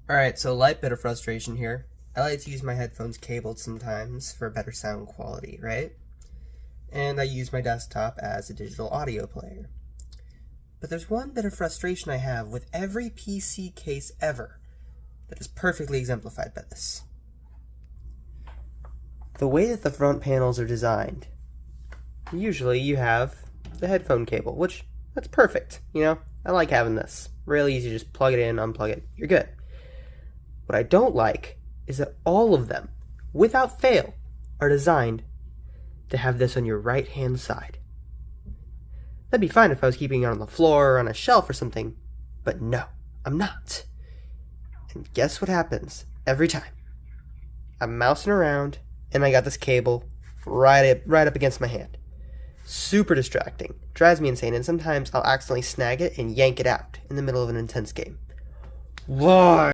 Alright, so light bit of frustration here. I like to use my headphones cabled sometimes for better sound quality, right? And I use my desktop as a digital audio player. But there's one bit of frustration I have with every PC case ever that is perfectly exemplified by this. The way that the front panels are designed, usually you have the headphone cable, which, that's perfect, I like having this. Really easy, just plug it in, unplug it, you're good. What I don't like is that all of them, without fail, are designed to have this on your right-hand side. That'd be fine if I was keeping it on the floor or on a shelf or something, but no, I'm not. And guess what happens every time? I'm mousing around, and I got this cable right up against my hand. Super distracting, drives me insane, and sometimes I'll accidentally snag it and yank it out in the middle of an intense game. Why?